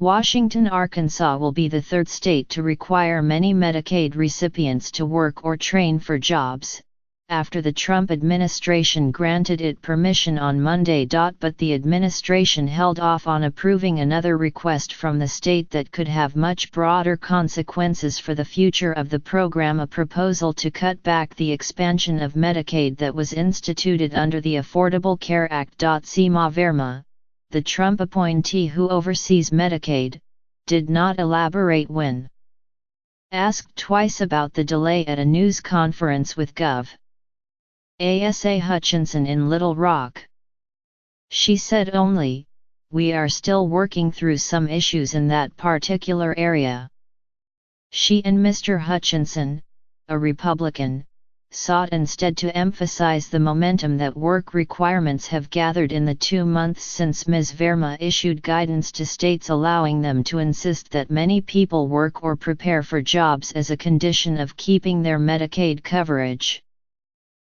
Washington, Arkansas will be the third state to require many Medicaid recipients to work or train for jobs, after the Trump administration granted it permission on Monday. But the administration held off on approving another request from the state that could have much broader consequences for the future of the program, a proposal to cut back the expansion of Medicaid that was instituted under the Affordable Care Act. Seema Verma, the Trump appointee who oversees Medicaid, did not elaborate when asked twice about the delay at a news conference with Gov. Asa Hutchinson in Little Rock. She said only, "We are still working through some issues in that particular area." She and Mr. Hutchinson, a Republican, sought instead to emphasize the momentum that work requirements have gathered in the 2 months since Ms. Verma issued guidance to states allowing them to insist that many people work or prepare for jobs as a condition of keeping their Medicaid coverage.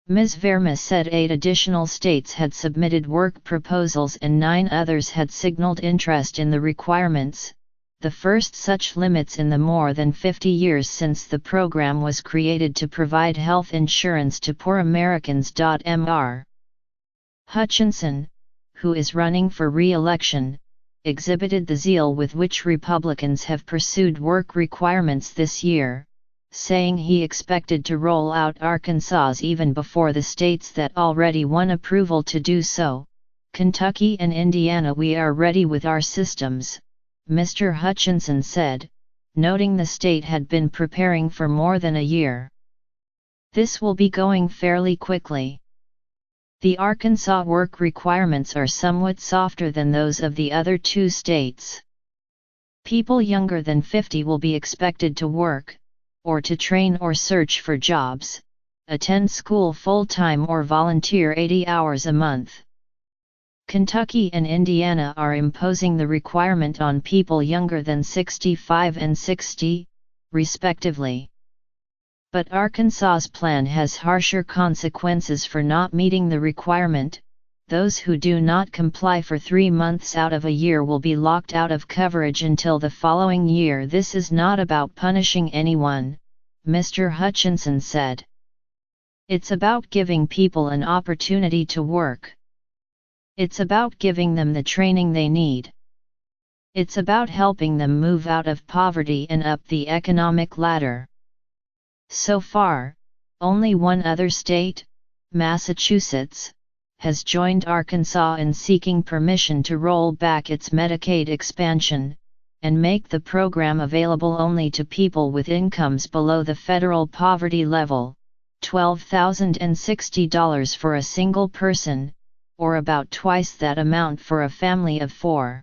Ms. Verma said 8 additional states had submitted work proposals and 9 others had signaled interest in the requirements, the first such limits in the more than 50 years since the program was created to provide health insurance to poor Americans. Mr. Hutchinson, who is running for re-election, exhibited the zeal with which Republicans have pursued work requirements this year, saying he expected to roll out Arkansas's even before the states that already won approval to do so. "Kentucky and Indiana, we are ready with our systems," Mr. Hutchinson said, noting the state had been preparing for more than a year. "This will be going fairly quickly. The Arkansas work requirements are somewhat softer than those of the other 2 states. People younger than 50 will be expected to work, or to train or search for jobs, attend school full-time or volunteer 80 hours a month. Kentucky and Indiana are imposing the requirement on people younger than 65 and 60, respectively. But Arkansas's plan has harsher consequences for not meeting the requirement. Those who do not comply for 3 months out of a year will be locked out of coverage until the following year. This is not about punishing anyone," Mr. Hutchinson said. "It's about giving people an opportunity to work. It's about giving them the training they need. It's about helping them move out of poverty and up the economic ladder." So far, only one other state, Massachusetts, has joined Arkansas in seeking permission to roll back its Medicaid expansion, and make the program available only to people with incomes below the federal poverty level, $12,060 for a single person, or about twice that amount for a family of 4.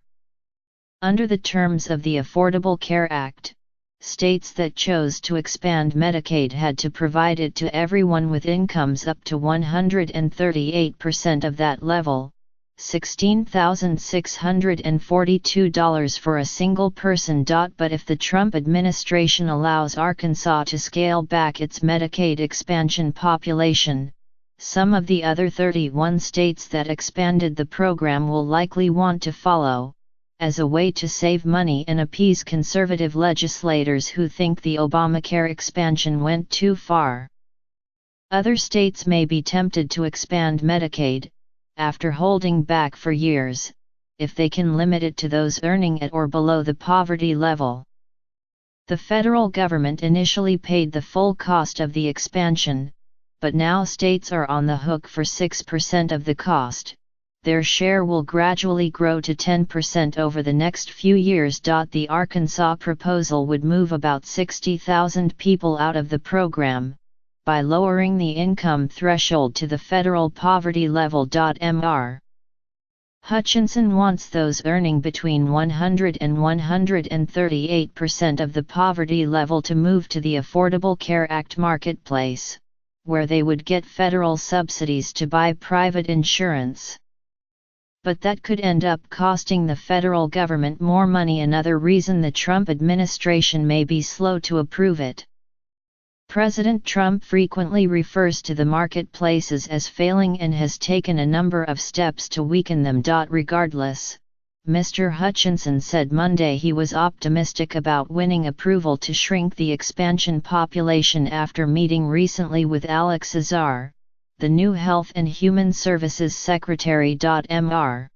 Under the terms of the Affordable Care Act, states that chose to expand Medicaid had to provide it to everyone with incomes up to 138% of that level, $16,642 for a single person. But if the Trump administration allows Arkansas to scale back its Medicaid expansion population, some of the other 31 states that expanded the program will likely want to follow, as a way to save money and appease conservative legislators who think the Obamacare expansion went too far. Other states may be tempted to expand Medicaid, after holding back for years, if they can limit it to those earning at or below the poverty level. The federal government initially paid the full cost of the expansion, but now states are on the hook for 6% of the cost. Their share will gradually grow to 10% over the next few years. The Arkansas proposal would move about 60,000 people out of the program, by lowering the income threshold to the federal poverty level. Mr. Hutchinson wants those earning between 100 and 138% of the poverty level to move to the Affordable Care Act marketplace, where they would get federal subsidies to buy private insurance. But that could end up costing the federal government more money, another reason the Trump administration may be slow to approve it. President Trump frequently refers to the marketplaces as failing and has taken a number of steps to weaken them. Regardless, Mr. Hutchinson said Monday he was optimistic about winning approval to shrink the expansion population after meeting recently with Alex Azar, the new Health and Human Services Secretary. Mr.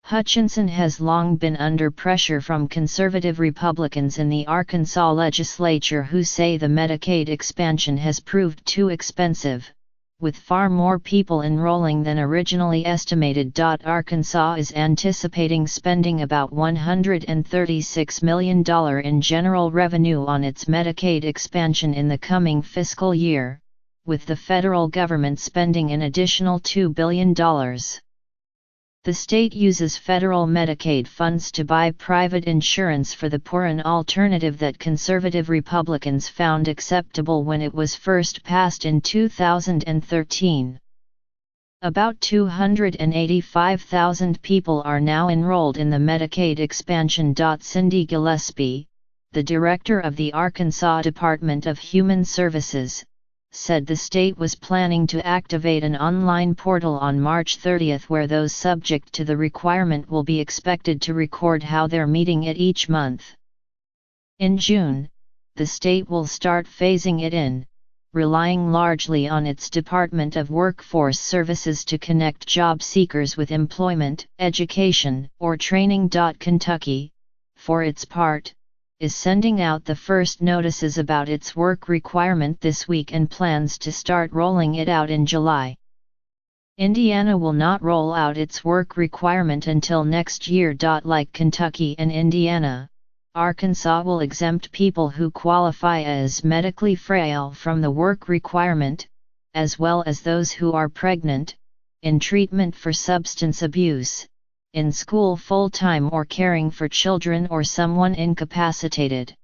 Hutchinson has long been under pressure from conservative Republicans in the Arkansas legislature who say the Medicaid expansion has proved too expensive, with far more people enrolling than originally estimated. Arkansas is anticipating spending about $136 million in general revenue on its Medicaid expansion in the coming fiscal year, with the federal government spending an additional $2 billion. The state uses federal Medicaid funds to buy private insurance for the poor, an alternative that conservative Republicans found acceptable when it was first passed in 2013. About 285,000 people are now enrolled in the Medicaid expansion. Cindy Gillespie, the director of the Arkansas Department of Human Services, said the state was planning to activate an online portal on March 30 where those subject to the requirement will be expected to record how they're meeting it each month. In June, the state will start phasing it in, relying largely on its Department of Workforce Services to connect job seekers with employment, education, or training. Kentucky, for its part, is sending out the first notices about its work requirement this week and plans to start rolling it out in July. Indiana will not roll out its work requirement until next year. Like Kentucky and Indiana, Arkansas will exempt people who qualify as medically frail from the work requirement, as well as those who are pregnant, in treatment for substance abuse, in school full-time, or caring for children or someone incapacitated.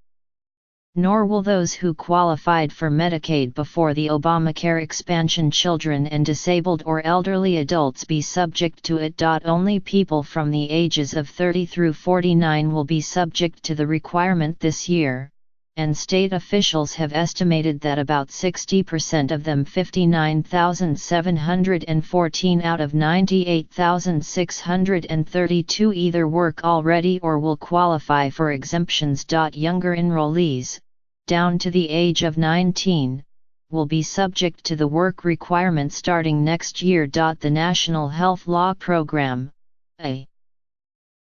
Nor will those who qualified for Medicaid before the Obamacare expansion, children and disabled or elderly adults, be subject to it. Only people from the ages of 30 through 49 will be subject to the requirement this year, and state officials have estimated that about 60% of them, 59,714 out of 98,632, either work already or will qualify for exemptions. Younger enrollees, down to the age of 19, will be subject to the work requirement starting next year. The National Health Law Program, a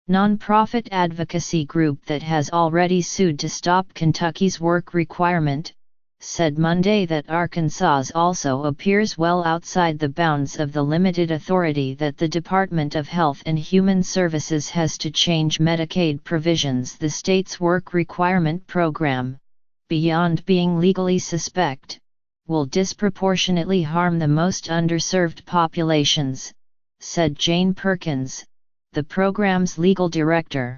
nonprofit advocacy group that has already sued to stop Kentucky's work requirement, said Monday that Arkansas also appears well outside the bounds of the limited authority that the Department of Health and Human Services has to change Medicaid provisions. The state's work requirement program, beyond being legally suspect, will disproportionately harm the most underserved populations, said Jane Perkins, the program's legal director.